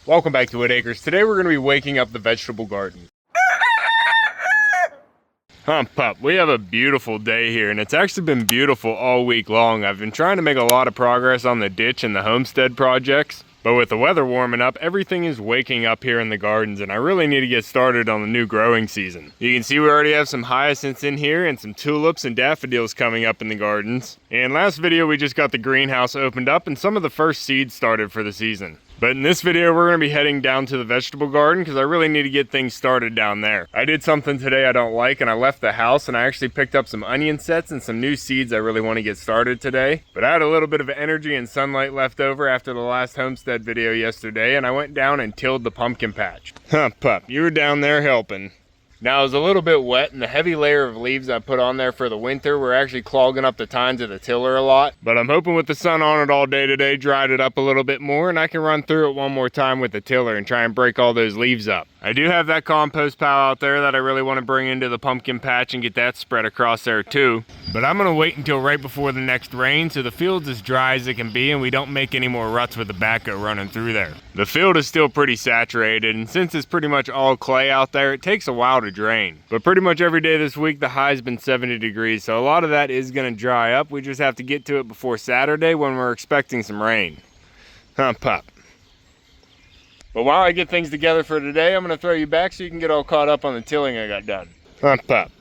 Welcome back to Whitt Acres. Today we're going to be waking up the vegetable garden. Pup, we have a beautiful day here, and it's actually been beautiful all week long. I've been trying to make a lot of progress on the ditch and the homestead projects, but with the weather warming up, everything is waking up here in the gardens, and I really need to get started on the new growing season. You can see we already have some hyacinths in here and some tulips and daffodils coming up in the gardens. And last video we just got the greenhouse opened up and some of the first seeds started for the season. But in this video, we're going to be heading down to the vegetable garden because I really need to get things started down there. I did something today I don't like, and I left the house and I actually picked up some onion sets and some new seeds I really want to get started today. But I had a little bit of energy and sunlight left over after the last homestead video yesterday, and I went down and tilled the pumpkin patch. Pup, you were down there helping. Now it was a little bit wet, and the heavy layer of leaves I put on there for the winter were actually clogging up the tines of the tiller a lot. But I'm hoping with the sun on it all day today, dried it up a little bit more, and I can run through it one more time with the tiller and try and break all those leaves up. I do have that compost pile out there that I really want to bring into the pumpkin patch and get that spread across there too. But I'm going to wait until right before the next rain so the field's as dry as it can be and we don't make any more ruts with the backhoe running through there. The field is still pretty saturated, and since it's pretty much all clay out there, it takes a while to drain. But pretty much every day this week the high's been 70 degrees, so a lot of that is going to dry up. We just have to get to it before Saturday when we're expecting some rain. Pup. But while I get things together for today, I'm going to throw you back so you can get all caught up on the tilling I got done. Pup.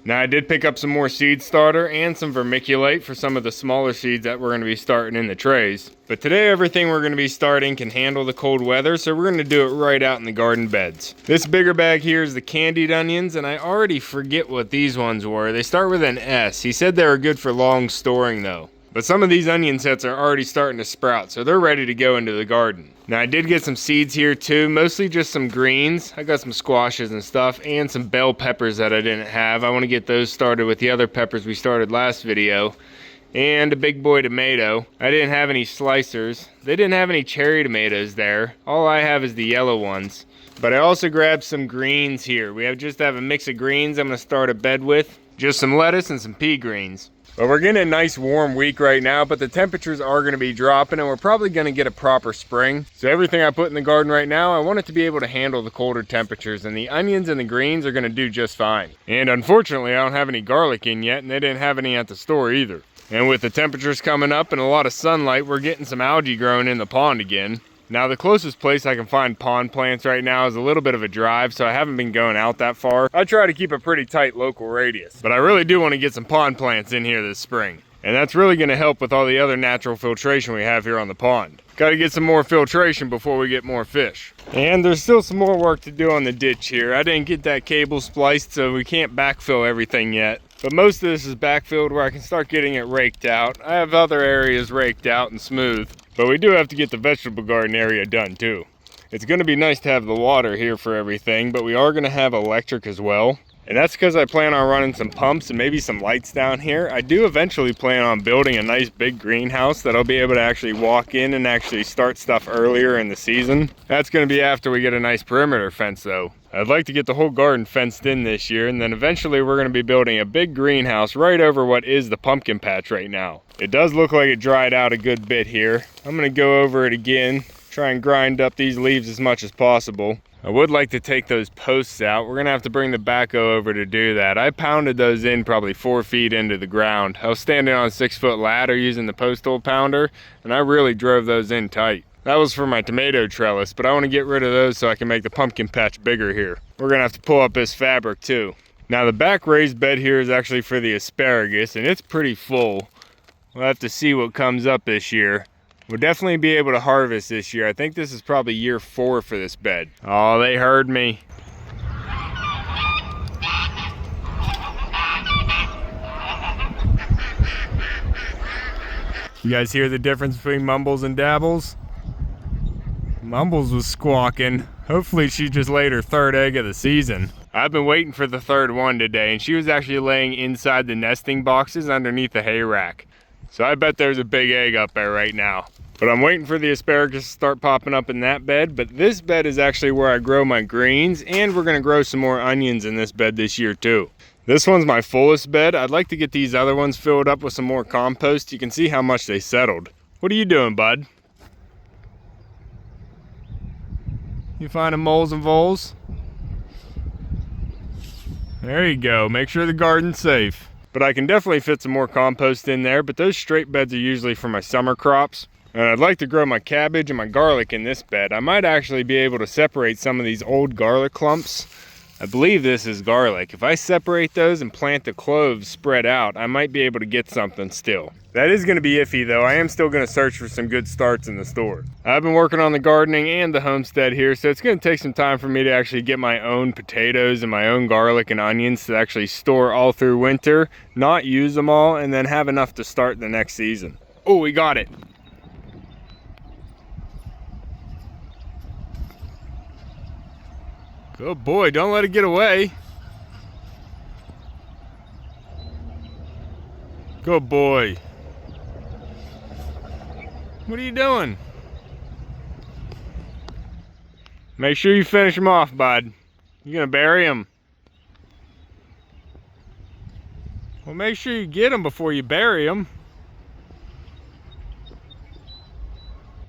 Now I did pick up some more seed starter and some vermiculite for some of the smaller seeds that we're going to be starting in the trays. But today everything we're going to be starting can handle the cold weather, so we're going to do it right out in the garden beds. This bigger bag here is the candied onions, and I already forget what these ones were. They start with an S. He said they were good for long storing though. But some of these onion sets are already starting to sprout, so they're ready to go into the garden. Now I did get some seeds here too, mostly just some greens. I got some squashes and stuff, and some bell peppers that I didn't have. I want to get those started with the other peppers we started last video. and a big boy tomato. I didn't have any slicers. They didn't have any cherry tomatoes there. All I have is the yellow ones. But I also grabbed some greens here. We just have a mix of greens I'm gonna start a bed with. Just some lettuce and some pea greens. But we're getting a nice warm week right now, but the temperatures are gonna be dropping and we're probably gonna get a proper spring. So everything I put in the garden right now, I want it to be able to handle the colder temperatures, and the onions and the greens are gonna do just fine. And unfortunately, I don't have any garlic in yet, and they didn't have any at the store either. And with the temperatures coming up and a lot of sunlight, we're getting some algae growing in the pond again. Now the closest place I can find pond plants right now is a little bit of a drive, so I haven't been going out that far. I try to keep a pretty tight local radius, but I really do want to get some pond plants in here this spring. And that's really going to help with all the other natural filtration we have here on the pond. Got to get some more filtration before we get more fish. And there's still some more work to do on the ditch here. I didn't get that cable spliced, so we can't backfill everything yet. But most of this is backfilled where I can start getting it raked out. I have other areas raked out and smooth, but we do have to get the vegetable garden area done too. It's going to be nice to have the water here for everything, but we are going to have electric as well. And that's because I plan on running some pumps and maybe some lights down here. I do eventually plan on building a nice big greenhouse that I'll be able to actually walk in and actually start stuff earlier in the season. That's going to be after we get a nice perimeter fence though. I'd like to get the whole garden fenced in this year, and then eventually we're going to be building a big greenhouse right over what is the pumpkin patch right now. It does look like it dried out a good bit here. I'm going to go over it again, try and grind up these leaves as much as possible. I would like to take those posts out. We're gonna have to bring the backhoe over to do that. I pounded those in probably 4 feet into the ground. I was standing on a 6-foot ladder using the post hole pounder, and I really drove those in tight. That was for my tomato trellis, but I want to get rid of those so I can make the pumpkin patch bigger here. We're gonna have to pull up this fabric too. Now the back raised bed here is actually for the asparagus, and it's pretty full. We'll have to see what comes up this year. We'll definitely be able to harvest this year. I think this is probably year 4 for this bed. Oh, they heard me. You guys hear the difference between Mumbles and Dabbles? Mumbles was squawking. Hopefully she just laid her 3rd egg of the season. I've been waiting for the 3rd one today, and she was actually laying inside the nesting boxes underneath the hay rack. So I bet there's a big egg up there right now. But I'm waiting for the asparagus to start popping up in that bed. But this bed is actually where I grow my greens, and we're gonna grow some more onions in this bed this year too. This one's my fullest bed. I'd like to get these other ones filled up with some more compost. You can see how much they settled. What are you doing, bud? You finding moles and voles? There you go. Make sure the garden's safe. But I can definitely fit some more compost in there, but those straight beds are usually for my summer crops. And I'd like to grow my cabbage and my garlic in this bed. I might actually be able to separate some of these old garlic clumps. I believe this is garlic. If I separate those and plant the cloves spread out, I might be able to get something still. That is going to be iffy though. I am still going to search for some good starts in the store. I've been working on the gardening and the homestead here, so it's going to take some time for me to actually get my own potatoes and my own garlic and onions to actually store all through winter, not use them all, and then have enough to start the next season. Oh, we got it. Good boy, don't let it get away. Good boy. What are you doing? Make sure you finish him off, bud. You gonna bury him? Well, make sure you get him before you bury him.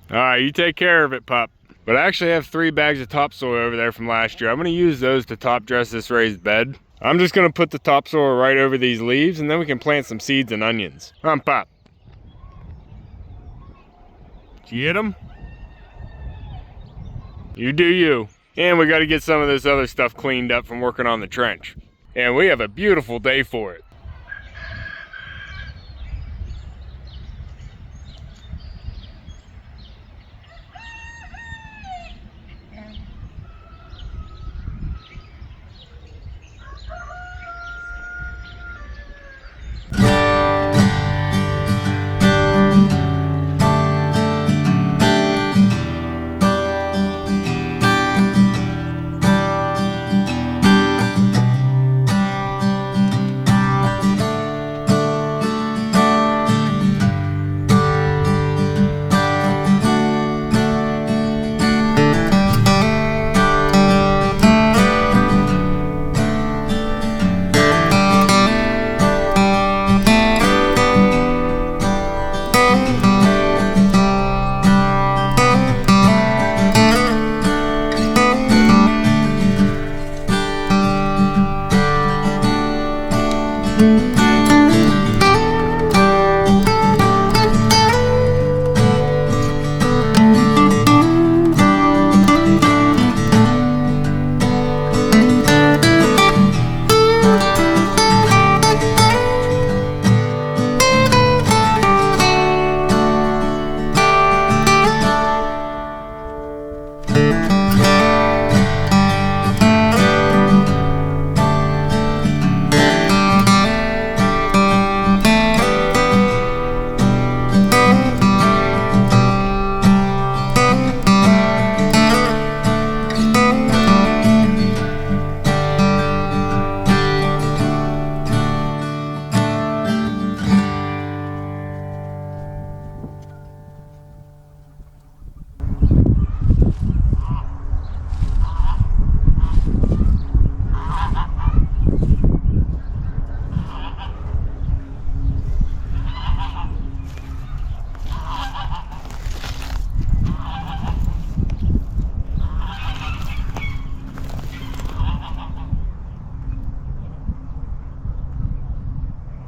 All right, you take care of it, pup. But I actually have 3 bags of topsoil over there from last year. I'm gonna use those to top dress this raised bed. I'm just gonna put the topsoil right over these leaves, and then we can plant some seeds and onions. Pop. Did you hit them? You do you. And we gotta get some of this other stuff cleaned up from working on the trench. And we have a beautiful day for it.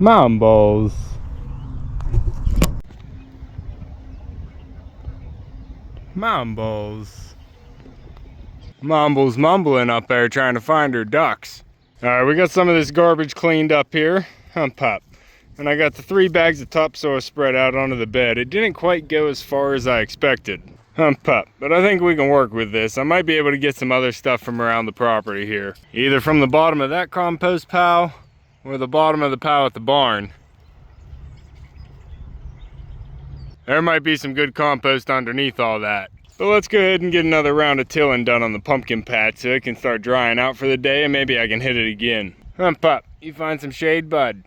Mumbles. Mumbles. Mumbles mumbling up there trying to find her ducks. Alright, we got some of this garbage cleaned up here. Hump up. And I got the 3 bags of topsoil spread out onto the bed. It didn't quite go as far as I expected. Hump up. But I think we can work with this. I might be able to get some other stuff from around the property here. Either from the bottom of that compost pile or the bottom of the pile at the barn. There might be some good compost underneath all that. But let's go ahead and get another round of tilling done on the pumpkin patch so it can start drying out for the day and maybe I can hit it again. Hump up. You find some shade, bud?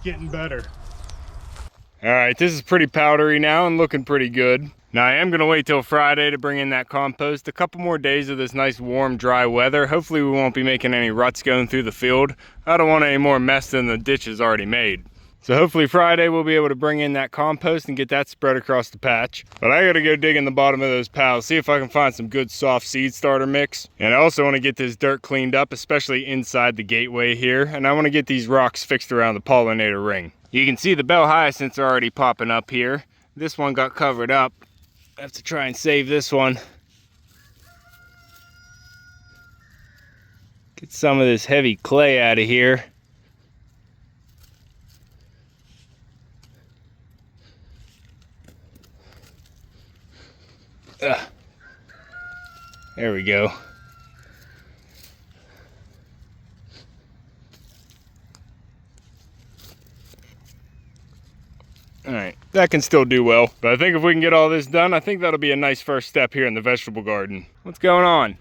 Getting better. All right, this is pretty powdery now and looking pretty good. Now I am gonna wait till Friday to bring in that compost. A couple more days of this nice warm, dry weather. Hopefully we won't be making any ruts going through the field. I don't want any more mess than the ditch is already made. So hopefully Friday we'll be able to bring in that compost and get that spread across the patch. But I gotta go dig in the bottom of those piles, see if I can find some good soft seed starter mix. And I also wanna get this dirt cleaned up, especially inside the gateway here. And I wanna get these rocks fixed around the pollinator ring. You can see the bell hyacinths are already popping up here. This one got covered up. I have to try and save this one. Get some of this heavy clay out of here. There we go. Alright, that can still do well. But I think if we can get all this done, I think that'll be a nice first step here in the vegetable garden. What's going on?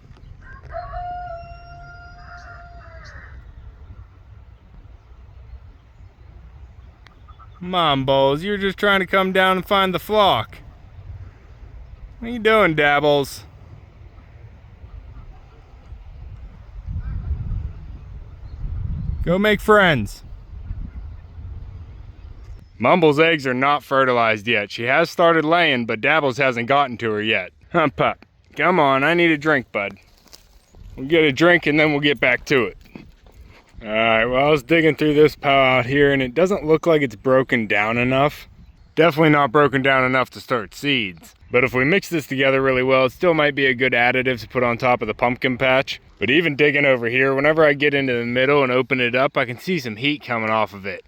Mumbles, you're just trying to come down and find the flock. What are you doing, Dabbles? Go make friends. Mumbles' eggs are not fertilized yet. She has started laying, but Dabbles hasn't gotten to her yet. Hump up. Come on, I need a drink, bud. We'll get a drink and then we'll get back to it. Alright, well I was digging through this pile out here and it doesn't look like it's broken down enough. Definitely not broken down enough to start seeds. But if we mix this together really well, it still might be a good additive to put on top of the pumpkin patch. But even digging over here, whenever I get into the middle and open it up, I can see some heat coming off of it.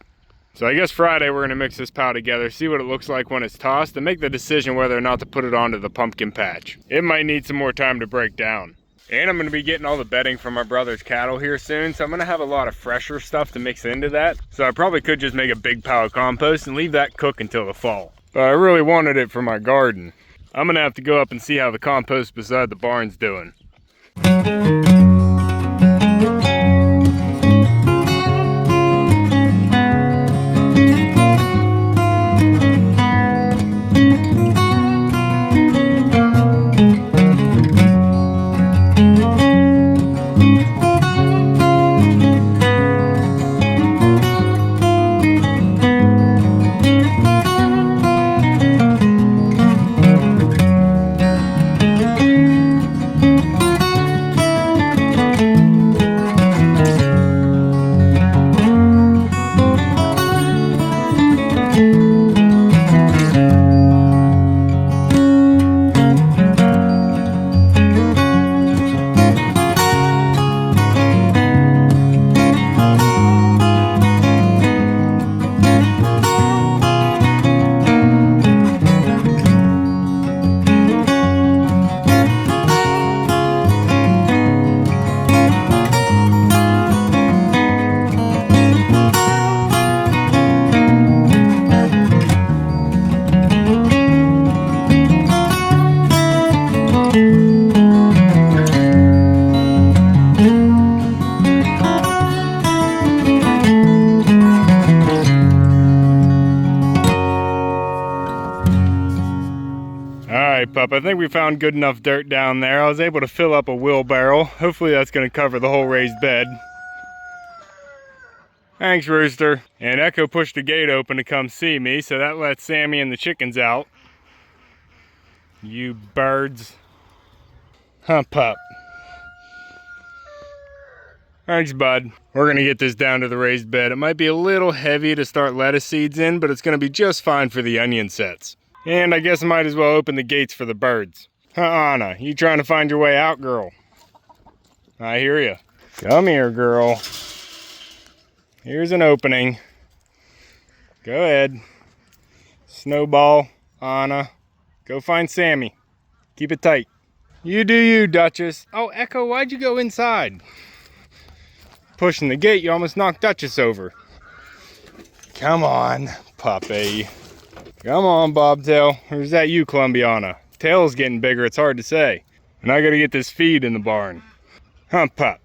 So I guess Friday we're gonna mix this pile together, see what it looks like when it's tossed, and make the decision whether or not to put it onto the pumpkin patch. It might need some more time to break down. And I'm gonna be getting all the bedding from my brother's cattle here soon, so I'm gonna have a lot of fresher stuff to mix into that. So I probably could just make a big pile of compost and leave that cook until the fall. But I really wanted it for my garden. I'm gonna have to go up and see how the compost beside the barn's doing. we found good enough dirt down there. I was able to fill up a wheelbarrow. Hopefully that's going to cover the whole raised bed. Thanks, Rooster. And Echo pushed the gate open to come see me, so that lets Sammy and the chickens out. You birds. Huh, pup. Thanks, bud. We're gonna get this down to the raised bed. It might be a little heavy to start lettuce seeds in, but it's gonna be just fine for the onion sets. And I guess I might as well open the gates for the birds. Huh, Anna, you trying to find your way out, girl? I hear you. Come here, girl. Here's an opening. Go ahead. Snowball, Anna. Go find Sammy. Keep it tight. You do you, Duchess. Oh, Echo, why'd you go inside? Pushing the gate, you almost knocked Duchess over. Come on, puppy. Come on, Bobtail. Or is that you, Columbiana? Tail's getting bigger, it's hard to say. And I gotta get this feed in the barn. Huh, pup.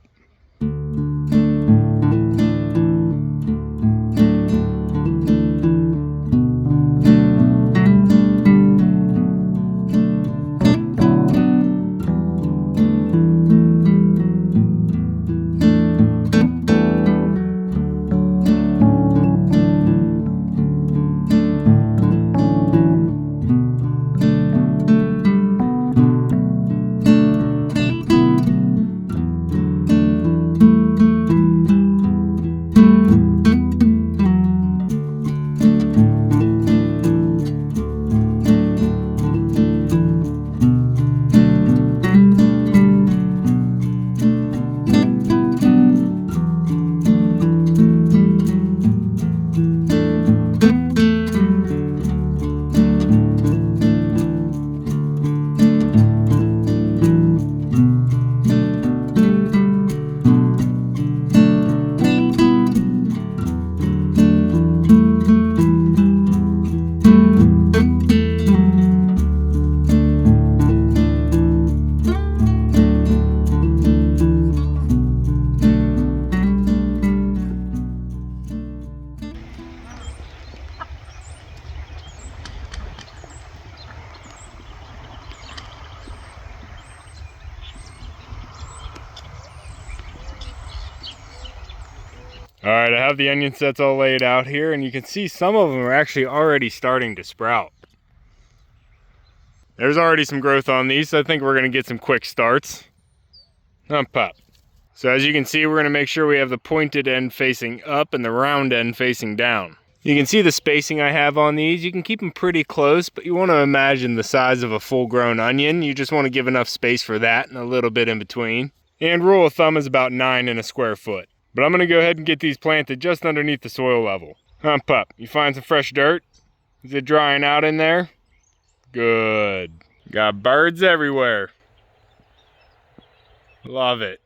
Alright, I have the onion sets all laid out here, and you can see some of them are actually already starting to sprout. There's already some growth on these, so I think we're going to get some quick starts. Pop. So as you can see, we're going to make sure we have the pointed end facing up and the round end facing down. You can see the spacing I have on these. You can keep them pretty close, but you want to imagine the size of a full-grown onion. You just want to give enough space for that and a little bit in between. And rule of thumb is about 9 in a square foot. But I'm going to go ahead and get these planted just underneath the soil level. Pup, you find some fresh dirt? Is it drying out in there? Good. Got birds everywhere. Love it.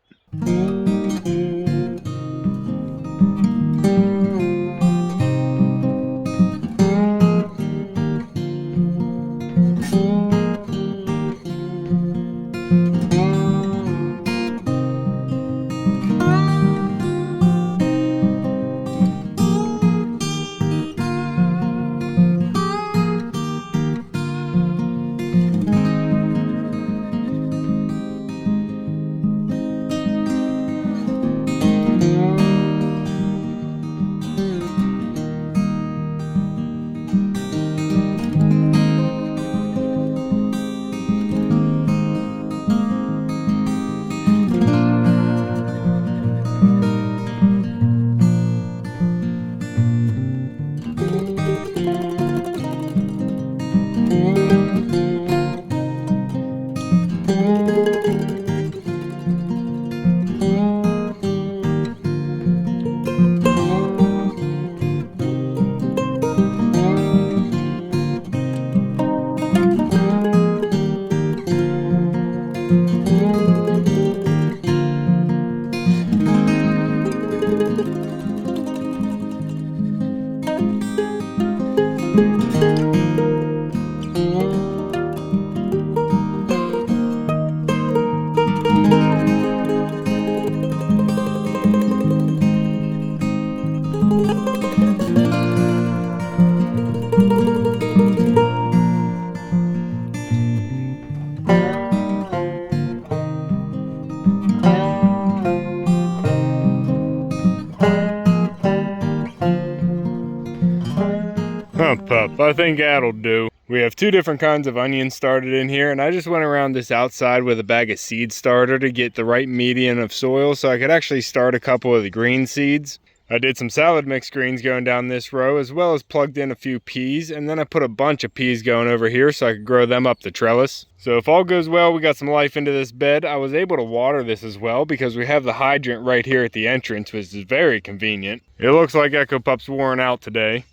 but I think that'll do. We have 2 different kinds of onions started in here, and I just went around this outside with a bag of seed starter to get the right median of soil so I could actually start a couple of the green seeds. I did some salad mix greens going down this row, as well as plugged in a few peas, and then I put a bunch of peas going over here so I could grow them up the trellis. So if all goes well, we got some life into this bed. I was able to water this as well because we have the hydrant right here at the entrance, which is very convenient. It looks like Echo Pup's worn out today.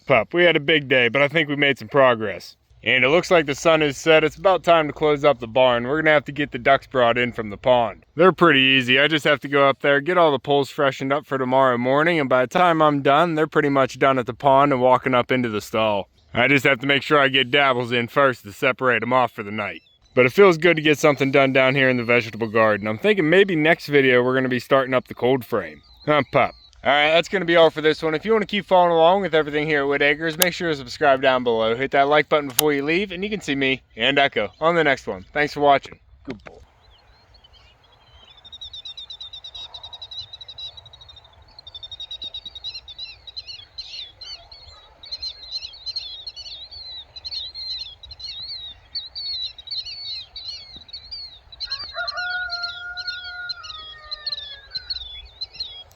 Pup, we had a big day, but I think we made some progress. And it looks like the sun is set. It's about time to close up the barn. We're gonna have to get the ducks brought in from the pond. They're pretty easy. I just have to go up there, get all the poles freshened up for tomorrow morning, and by the time I'm done, they're pretty much done at the pond and walking up into the stall. I just have to make sure I get Dabbles in first to separate them off for the night. But it feels good to get something done down here in the vegetable garden. I'm thinking maybe next video we're gonna be starting up the cold frame. Pup. Alright, that's going to be all for this one. If you want to keep following along with everything here at Whitt Acres, make sure to subscribe down below. Hit that like button before you leave, and you can see me and Echo on the next one. Thanks for watching. Good boy.